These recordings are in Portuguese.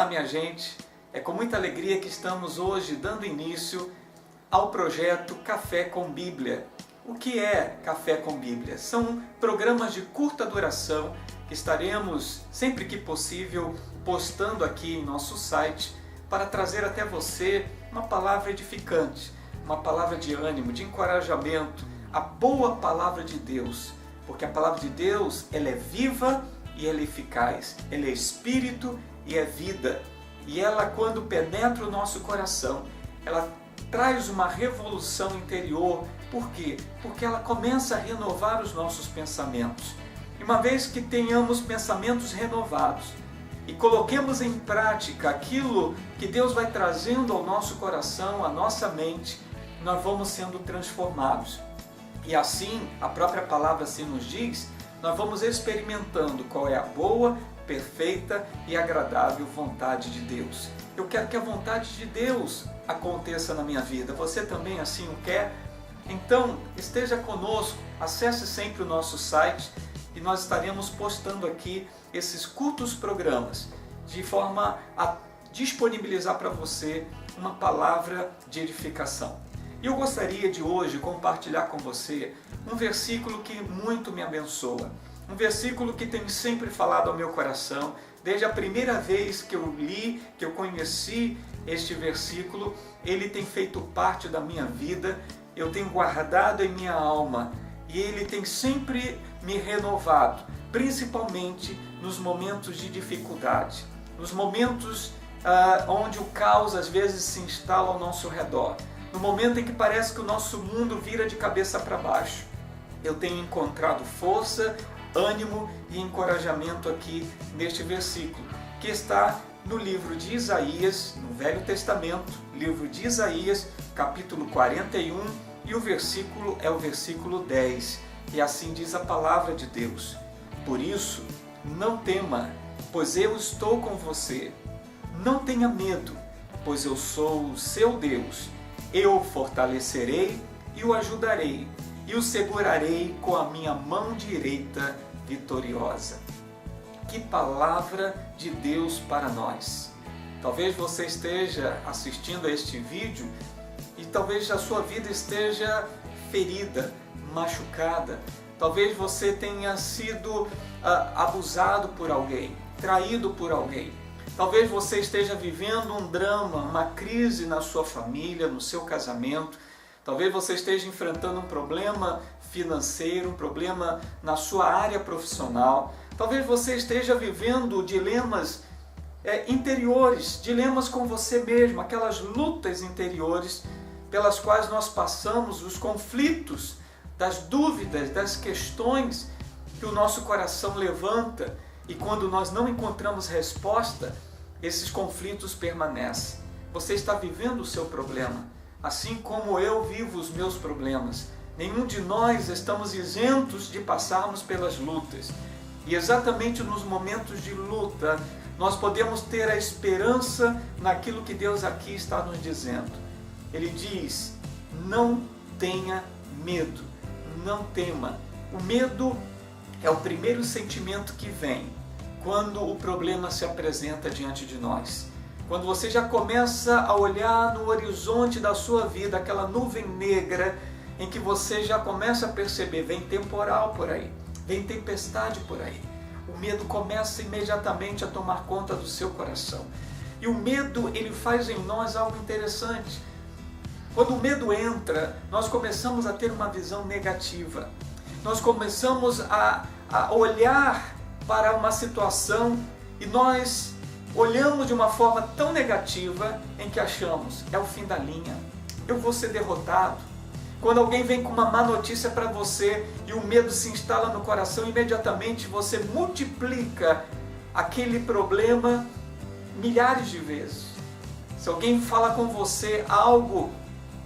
minha gente, é com muita alegria que estamos hoje dando início ao projeto Café com Bíblia. O que é Café com Bíblia? São programas de curta duração que estaremos, sempre que possível, postando aqui em nosso site para trazer até você uma palavra edificante, uma palavra de ânimo, de encorajamento, a boa palavra de Deus. Porque a palavra de Deus, ela é viva e ela é eficaz, ela é espírito e é vida. E ela, quando penetra o nosso coração, ela traz uma revolução interior. Por quê? Porque ela começa a renovar os nossos pensamentos. E uma vez que tenhamos pensamentos renovados e coloquemos em prática aquilo que Deus vai trazendo ao nosso coração, à nossa mente, nós vamos sendo transformados. E assim, a própria palavra assim nos diz, nós vamos experimentando qual é a boa, perfeita e agradável vontade de Deus. Eu quero que a vontade de Deus aconteça na minha vida. Você também assim o quer? Então, esteja conosco, acesse sempre o nosso site e nós estaremos postando aqui esses curtos programas de forma a disponibilizar para você uma palavra de edificação. E eu gostaria de hoje compartilhar com você um versículo que muito me abençoa. Um versículo que tem sempre falado ao meu coração, desde a primeira vez que eu li, que eu conheci este versículo, ele tem feito parte da minha vida, eu tenho guardado em minha alma e ele tem sempre me renovado, principalmente nos momentos de dificuldade, nos momentos onde o caos às vezes se instala ao nosso redor. No momento em que parece que o nosso mundo vira de cabeça para baixo, eu tenho encontrado força, ânimo e encorajamento aqui neste versículo, que está no livro de Isaías, no Velho Testamento, livro de Isaías, capítulo 41, e o versículo é o versículo 10. E assim diz a palavra de Deus: Por isso, não tema, pois eu estou com você. Não tenha medo, pois eu sou o seu Deus. Eu o fortalecerei e o ajudarei, e o segurarei com a minha mão direita vitoriosa. Que palavra de Deus para nós! Talvez você esteja assistindo a este vídeo e talvez a sua vida esteja ferida, machucada. Talvez você tenha sido abusado por alguém, traído por alguém. Talvez você esteja vivendo um drama, uma crise na sua família, no seu casamento. Talvez você esteja enfrentando um problema financeiro, um problema na sua área profissional. Talvez você esteja vivendo dilemas interiores, dilemas com você mesmo, aquelas lutas interiores pelas quais nós passamos, os conflitos, das dúvidas, das questões que o nosso coração levanta. E quando nós não encontramos resposta, esses conflitos permanecem. Você está vivendo o seu problema, assim como eu vivo os meus problemas. Nenhum de nós estamos isentos de passarmos pelas lutas. E exatamente nos momentos de luta, nós podemos ter a esperança naquilo que Deus aqui está nos dizendo. Ele diz: não tenha medo, não tema. O medo é o primeiro sentimento que vem quando o problema se apresenta diante de nós. Quando você já começa a olhar no horizonte da sua vida, aquela nuvem negra em que você já começa a perceber, vem temporal por aí, vem tempestade por aí. O medo começa imediatamente a tomar conta do seu coração. E o medo, ele faz em nós algo interessante. Quando o medo entra, nós começamos a ter uma visão negativa. Nós começamos a olhar para uma situação e nós olhamos de uma forma tão negativa em que achamos, é o fim da linha, eu vou ser derrotado. Quando alguém vem com uma má notícia para você e o medo se instala no coração, imediatamente você multiplica aquele problema milhares de vezes. Se alguém fala com você algo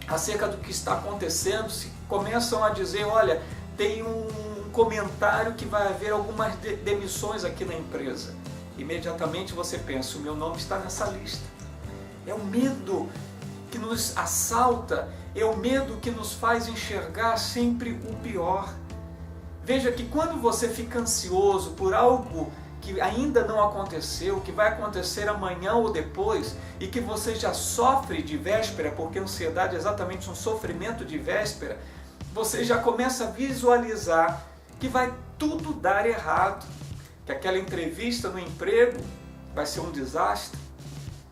acerca do que está acontecendo, se começam a dizer, olha, tem um comentário que vai haver algumas demissões aqui na empresa. Imediatamente você pensa, o meu nome está nessa lista. É o medo que nos assalta, é o medo que nos faz enxergar sempre o pior. Veja que quando você fica ansioso por algo que ainda não aconteceu, que vai acontecer amanhã ou depois, e que você já sofre de véspera, porque a ansiedade é exatamente um sofrimento de véspera, você já começa a visualizar que vai tudo dar errado, que aquela entrevista no emprego vai ser um desastre,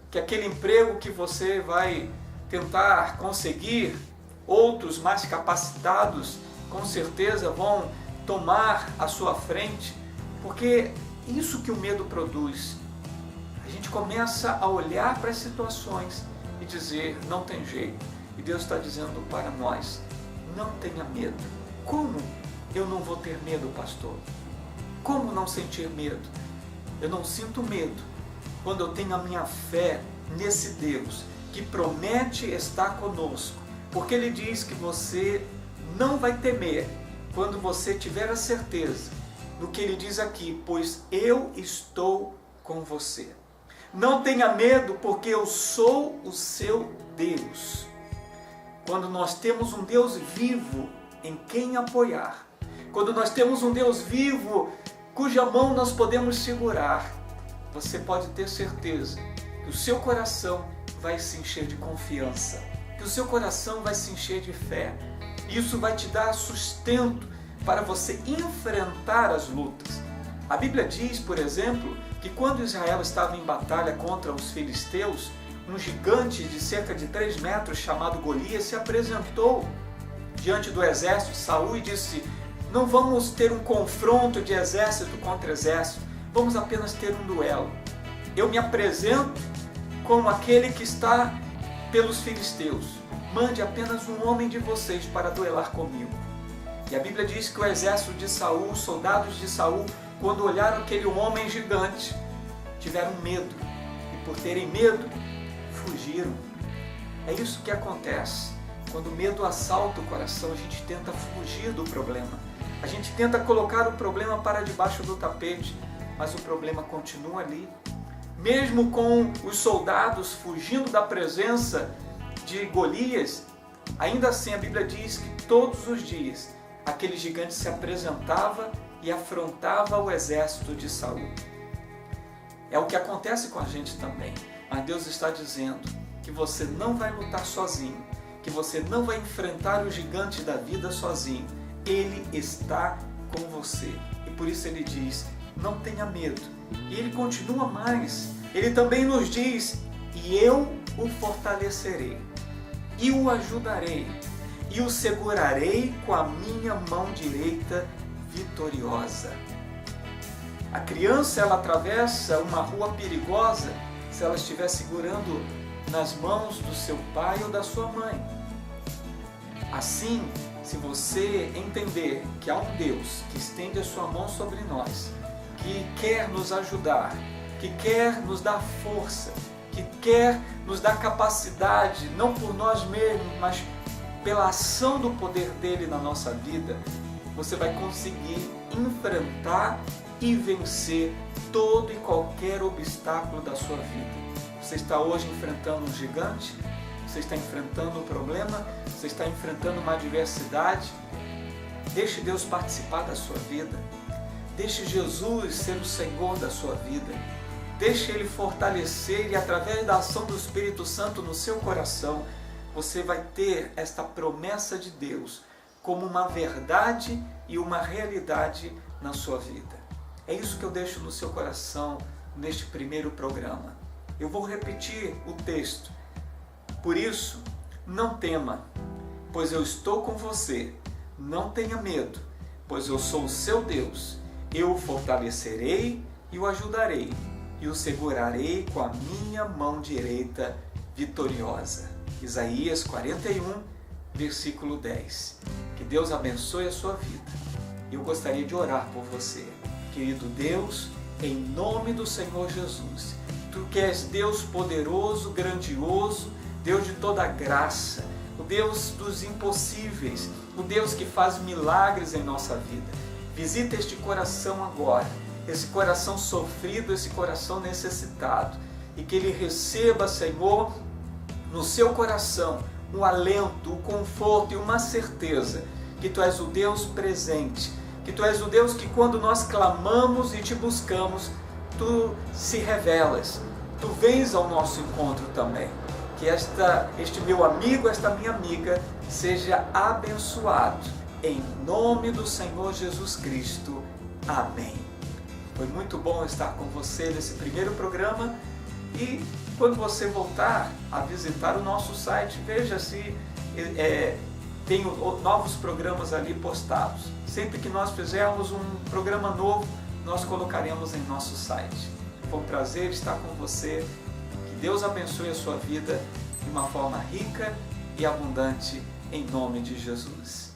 que aquele emprego que você vai tentar conseguir, outros mais capacitados com certeza vão tomar a sua frente, porque isso que o medo produz. A gente começa a olhar para as situações e dizer, não tem jeito. E Deus está dizendo para nós, não tenha medo. Como eu não vou ter medo, pastor? Como não sentir medo? Eu não sinto medo quando eu tenho a minha fé nesse Deus que promete estar conosco, porque Ele diz que você não vai temer quando você tiver a certeza do que Ele diz aqui, pois eu estou com você. Não tenha medo, porque eu sou o seu Deus. Quando nós temos um Deus vivo em quem apoiar, quando nós temos um Deus vivo cuja mão nós podemos segurar, você pode ter certeza que o seu coração vai se encher de confiança, que o seu coração vai se encher de fé. Isso vai te dar sustento para você enfrentar as lutas. A Bíblia diz, por exemplo, que quando Israel estava em batalha contra os filisteus, um gigante de cerca de 3 metros chamado Golias se apresentou diante do exército de Saul e disse, não vamos ter um confronto de exército contra exército, vamos apenas ter um duelo. Eu me apresento como aquele que está pelos filisteus. Mande apenas um homem de vocês para duelar comigo. E a Bíblia diz que o exército de Saul, os soldados de Saul, quando olharam aquele homem gigante, tiveram medo. E por terem medo, fugiram. É isso que acontece. Quando o medo assalta o coração, a gente tenta fugir do problema. A gente tenta colocar o problema para debaixo do tapete, mas o problema continua ali. Mesmo com os soldados fugindo da presença de Golias, ainda assim a Bíblia diz que todos os dias aquele gigante se apresentava e afrontava o exército de Saul. É o que acontece com a gente também, mas Deus está dizendo que você não vai lutar sozinho, que você não vai enfrentar o gigante da vida sozinho. Ele está com você e por isso Ele diz, não tenha medo. E Ele continua mais, Ele também nos diz, e eu o fortalecerei, e o ajudarei, e o segurarei com a minha mão direita vitoriosa. A criança, ela atravessa uma rua perigosa se ela estiver segurando nas mãos do seu pai ou da sua mãe. Assim, se você entender que há um Deus que estende a sua mão sobre nós, que quer nos ajudar, que quer nos dar força, que quer nos dar capacidade, não por nós mesmos, mas pela ação do poder dele na nossa vida, você vai conseguir enfrentar e vencer todo e qualquer obstáculo da sua vida. Você está hoje enfrentando um gigante, você está enfrentando um problema, você está enfrentando uma adversidade. Deixe Deus participar da sua vida. Deixe Jesus ser o Senhor da sua vida. Deixe Ele fortalecer e através da ação do Espírito Santo no seu coração, você vai ter esta promessa de Deus como uma verdade e uma realidade na sua vida. É isso que eu deixo no seu coração neste primeiro programa. Eu vou repetir o texto. Por isso, não tema, pois eu estou com você. Não tenha medo, pois eu sou o seu Deus. Eu o fortalecerei e o ajudarei, e o segurarei com a minha mão direita vitoriosa. Isaías 41, versículo 10. Que Deus abençoe a sua vida. Eu gostaria de orar por você. Querido Deus, em nome do Senhor Jesus, Tu que és Deus poderoso, grandioso, Deus de toda graça, o Deus dos impossíveis, o Deus que faz milagres em nossa vida. Visita este coração agora, esse coração sofrido, esse coração necessitado, e que ele receba, Senhor, no seu coração, um alento, um conforto e uma certeza que Tu és o Deus presente, que Tu és o Deus que quando nós clamamos e Te buscamos, tu se revelas, tu vens ao nosso encontro também. Que este meu amigo, esta minha amiga, seja abençoado. Em nome do Senhor Jesus Cristo. Amém. Foi muito bom estar com você nesse primeiro programa. E quando você voltar a visitar o nosso site, veja se tem novos programas ali postados. Sempre que nós fizermos um programa novo, nós colocaremos em nosso site. Foi um prazer estar com você. Que Deus abençoe a sua vida de uma forma rica e abundante, em nome de Jesus.